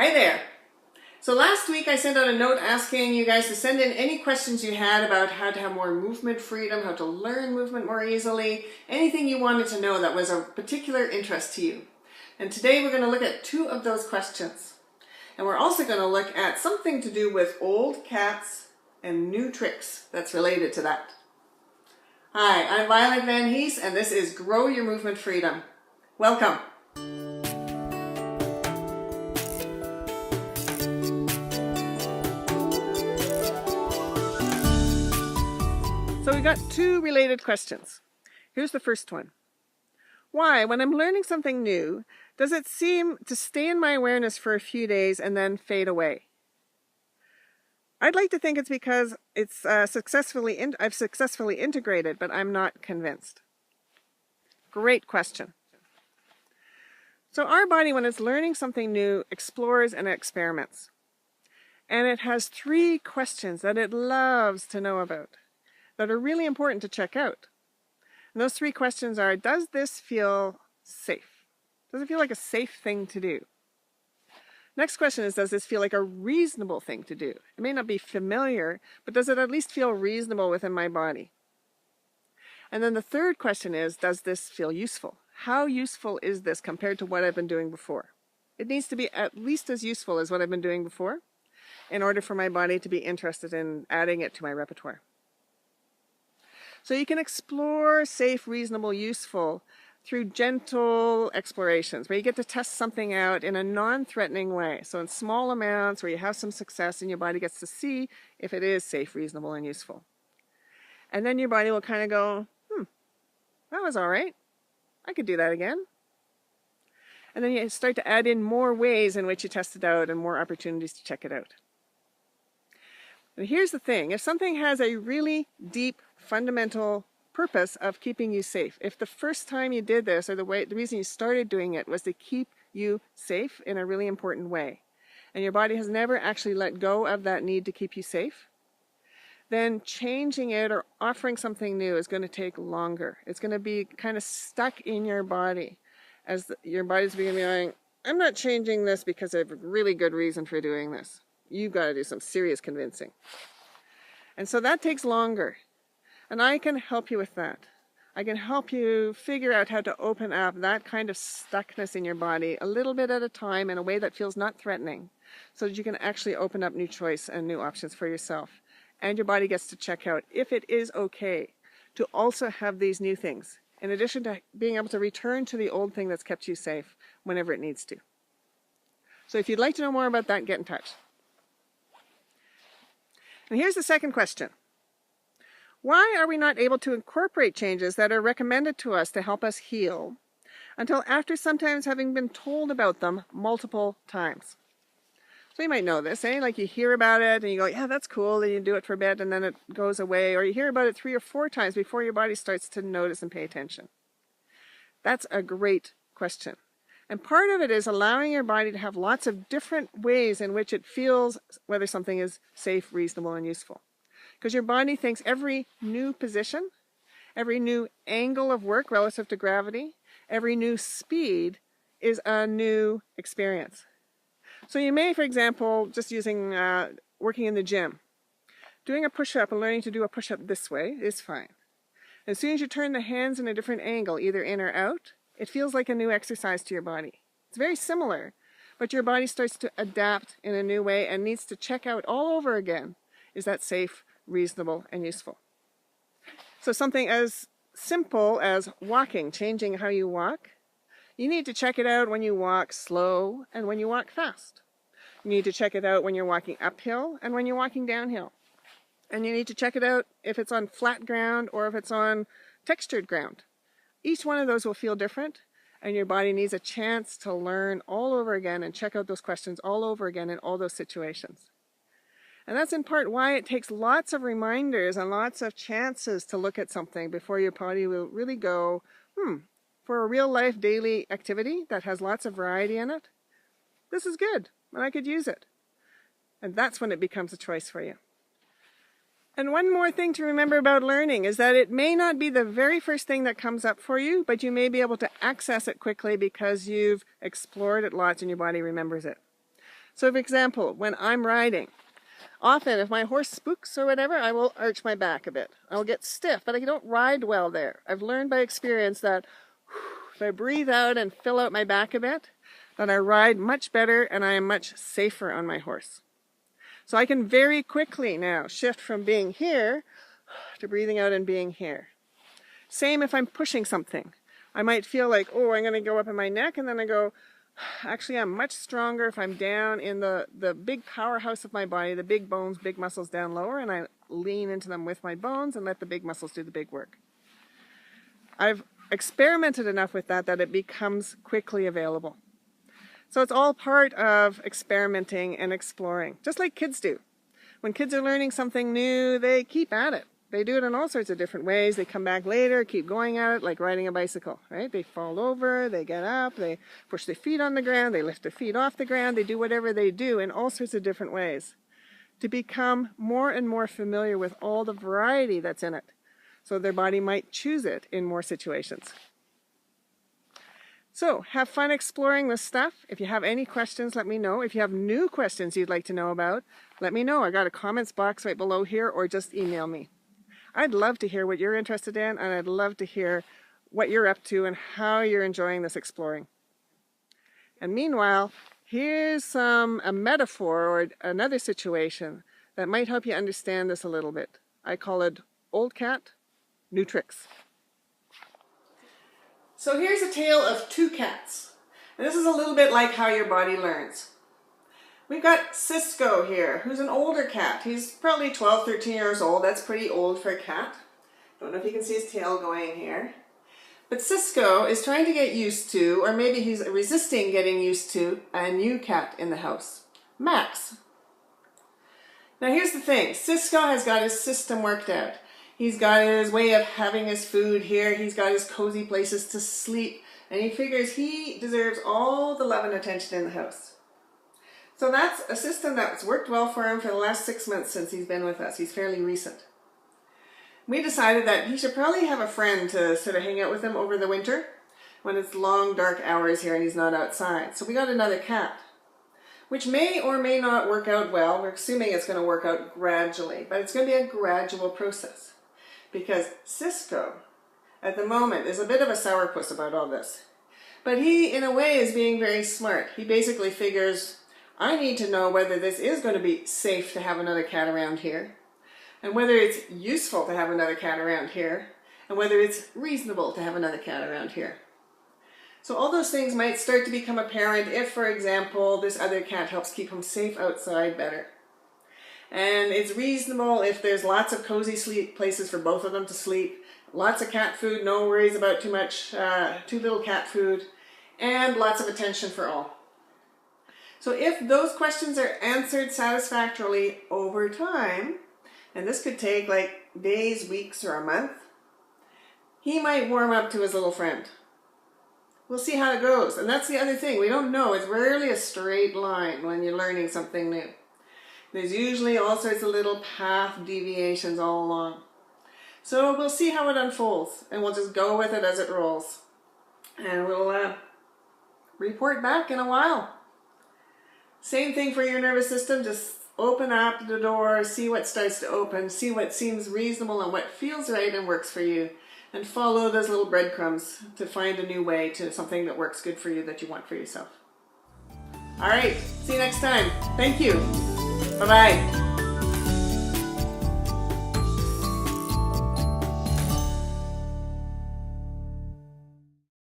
Hi there. So last week I sent out a note asking you guys to send in any questions you had about how to have more movement freedom, how to learn movement more easily, anything you wanted to know that was of particular interest to you. And today we're going to look at 2 of those questions. And we're also going to look at something to do with old cats and new tricks that's related to that. Hi, I'm Violet Van Hees and this is Grow Your Movement Freedom. Welcome. So we got 2 related questions. Here's the first one. Why, when I'm learning something new, does it seem to stay in my awareness for a few days and then fade away? I'd like to think it's because I've successfully integrated, but I'm not convinced. Great question. So our body, when it's learning something new, explores and experiments. And it has 3 questions that it loves to know about, that are really important to check out. And those 3 questions are, does this feel safe? Does it feel like a safe thing to do? Next question is, does this feel like a reasonable thing to do? It may not be familiar, but does it at least feel reasonable within my body? And then the third question is, does this feel useful? How useful is this compared to what I've been doing before? It needs to be at least as useful as what I've been doing before in order for my body to be interested in adding it to my repertoire. So you can explore safe, reasonable, useful through gentle explorations where you get to test something out in a non-threatening way. So in small amounts where you have some success and your body gets to see if it is safe, reasonable, and useful. And then your body will kind of go, that was all right. I could do that again. And then you start to add in more ways in which you test it out and more opportunities to check it out. And here's the thing, if something has a really deep, fundamental purpose of keeping you safe, if the first time you did this or the reason you started doing it was to keep you safe in a really important way, and your body has never actually let go of that need to keep you safe, then changing it or offering something new is going to take longer. It's going to be kind of stuck in your body as your body's beginning to be going, I'm not changing this because I have a really good reason for doing this. You've got to do some serious convincing. And so that takes longer. And I can help you with that. I can help you figure out how to open up that kind of stuckness in your body a little bit at a time in a way that feels not threatening, so that you can actually open up new choice and new options for yourself. And your body gets to check out if it is okay to also have these new things, in addition to being able to return to the old thing that's kept you safe whenever it needs to. So if you'd like to know more about that, get in touch. And here's the second question. Why are we not able to incorporate changes that are recommended to us to help us heal until after sometimes having been told about them multiple times? So you might know this, eh? Like you hear about it and you go, yeah, that's cool, and you do it for a bit and then it goes away, or you hear about it 3 or 4 times before your body starts to notice and pay attention. That's a great question. And part of it is allowing your body to have lots of different ways in which it feels whether something is safe, reasonable, and useful. Because your body thinks every new position, every new angle of work relative to gravity, every new speed is a new experience. So you may, for example, just using working in the gym, doing a push-up and learning to do a push-up this way is fine. As soon as you turn the hands in a different angle, either in or out, it feels like a new exercise to your body. It's very similar, but your body starts to adapt in a new way and needs to check out all over again. Is that safe, reasonable, and useful? So something as simple as walking, changing how you walk, you need to check it out when you walk slow and when you walk fast. You need to check it out when you're walking uphill and when you're walking downhill. And you need to check it out if it's on flat ground or if it's on textured ground. Each one of those will feel different, and your body needs a chance to learn all over again and check out those questions all over again in all those situations. And that's in part why it takes lots of reminders and lots of chances to look at something before your body will really go, for a real life daily activity that has lots of variety in it, this is good and I could use it. And that's when it becomes a choice for you. And one more thing to remember about learning is that it may not be the very first thing that comes up for you, but you may be able to access it quickly because you've explored it lots and your body remembers it. So for example, when I'm riding, often if my horse spooks or whatever, I will arch my back a bit. I'll get stiff, but I don't ride well there. I've learned by experience that if I breathe out and fill out my back a bit, then I ride much better and I am much safer on my horse. So I can very quickly now shift from being here to breathing out and being here. Same if I'm pushing something. I might feel like, oh, I'm going to go up in my neck, and then I go, actually I'm much stronger if I'm down in the big powerhouse of my body, the big bones, big muscles down lower, and I lean into them with my bones and let the big muscles do the big work. I've experimented enough with that it becomes quickly available. So it's all part of experimenting and exploring, just like kids do. When kids are learning something new, they keep at it. They do it in all sorts of different ways. They come back later, keep going at it, like riding a bicycle, right? They fall over, they get up, they push their feet on the ground, they lift their feet off the ground, they do whatever they do in all sorts of different ways to become more and more familiar with all the variety that's in it, so their body might choose it in more situations. So have fun exploring this stuff. If you have any questions, let me know. If you have new questions you'd like to know about, let me know. I got a comments box right below here, or just email me. I'd love to hear what you're interested in, and I'd love to hear what you're up to and how you're enjoying this exploring. And meanwhile, here's a metaphor or another situation that might help you understand this a little bit. I call it old cat, new tricks. So here's a tale of two cats. And this is a little bit like how your body learns. We've got Cisco here, who's an older cat. He's probably 12, 13 years old. That's pretty old for a cat. Don't know if you can see his tail going here. But Cisco is trying to get used to, or maybe he's resisting getting used to, a new cat in the house, Max. Now here's the thing. Cisco has got his system worked out. He's got his way of having his food here. He's got his cozy places to sleep. And he figures he deserves all the love and attention in the house. So that's a system that's worked well for him for the last 6 months since he's been with us. He's fairly recent. We decided that he should probably have a friend to sort of hang out with him over the winter when it's long, dark hours here and he's not outside. So we got another cat, which may or may not work out well. We're assuming it's going to work out gradually, but it's going to be a gradual process. Because Cisco, at the moment, is a bit of a sourpuss about all this. But he, in a way, is being very smart. He basically figures, I need to know whether this is going to be safe to have another cat around here, and whether it's useful to have another cat around here, and whether it's reasonable to have another cat around here. So all those things might start to become apparent if, for example, this other cat helps keep him safe outside better. And it's reasonable if there's lots of cozy sleep places for both of them to sleep, lots of cat food, no worries about too little cat food, and lots of attention for all. So if those questions are answered satisfactorily over time, and this could take like days, weeks, or a month, he might warm up to his little friend. We'll see how it goes. And that's the other thing. We don't know. It's rarely a straight line when you're learning something new. There's usually all sorts of little path deviations all along. So we'll see how it unfolds, and we'll just go with it as it rolls. And we'll report back in a while. Same thing for your nervous system. Just open up the door, see what starts to open, see what seems reasonable and what feels right and works for you, and follow those little breadcrumbs to find a new way to something that works good for you, that you want for yourself. All right, see you next time. Thank you. Bye-bye.